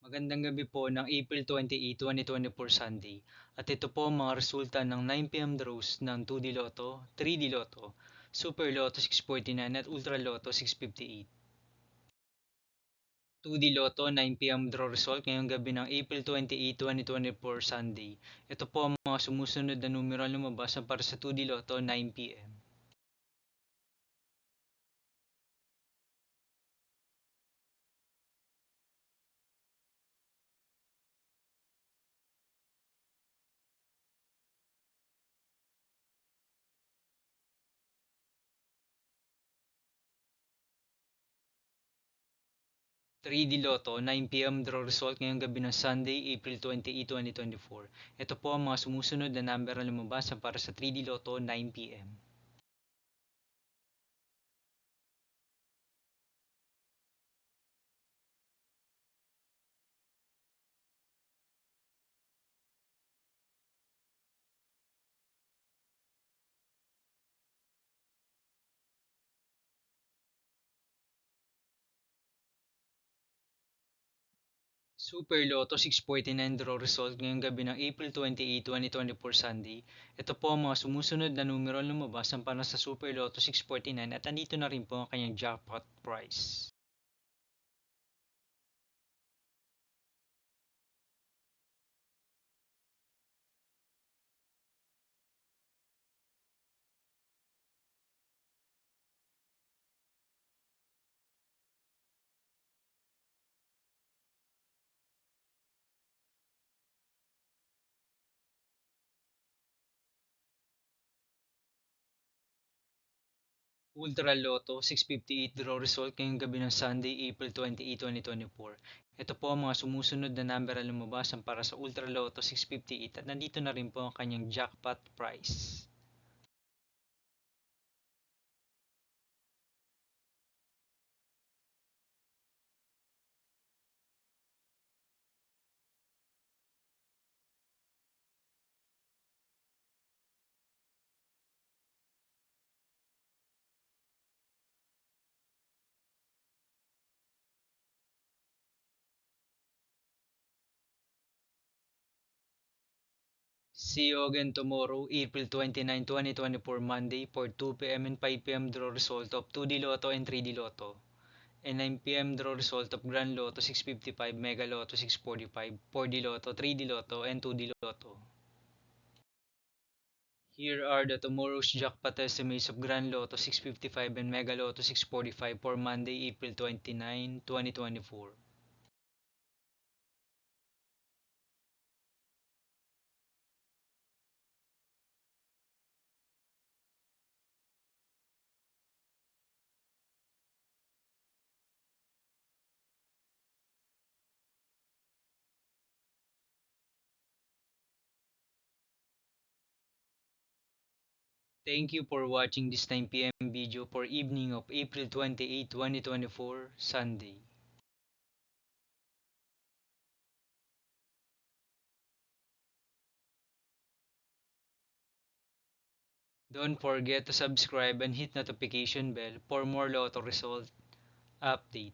Magandang gabi po ng April 28, 2024 Sunday. At ito po ang mga resulta ng 9 p.m. draws ng 2D Lotto, 3D Lotto, Super Lotto 649 at Ultra Lotto 658. 2D Lotto 9 p.m. draw result ngayong gabi ng April 28, 2024 Sunday. Ito po ang mga sumusunod na numero na lumabas para sa 2D Lotto 9 p.m. 3D Lotto 9 p.m. draw result ngayong gabi ng Sunday, April 28, 2024. Ito po ang mga sumusunod na number na lumabas para sa 3D Lotto 9 p.m. 'Super Lotto 649 draw result ngayong gabi ng April 28, 2024 Sunday. Ito po ang mga sumusunod na numero na lumabas para sa Super Lotto 649 at andito na rin po ang kanyang jackpot prize. Ultra Lotto 658 draw result ngayong gabi ng Sunday, April 28, 2024. Ito po ang mga sumusunod na number na lumabas para sa Ultra Lotto 658 at nandito na rin po ang kanyang jackpot prize. See you again tomorrow, April 29, 2024 Monday for 2 p.m. and 5 p.m. draw result of 2D Lotto and 3D Lotto and 9 p.m. draw result of Grand Lotto 655, Mega Lotto 645, 4D Lotto, 3D Lotto, and 2D Lotto. Here are the tomorrow's jackpot estimates of Grand Lotto 655 and Mega Lotto 645 for Monday, April 29, 2024. Thank you for watching this 9 p.m. video for evening of April 28, 2024, Sunday. Don't forget to subscribe and hit notification bell for more Lotto result update.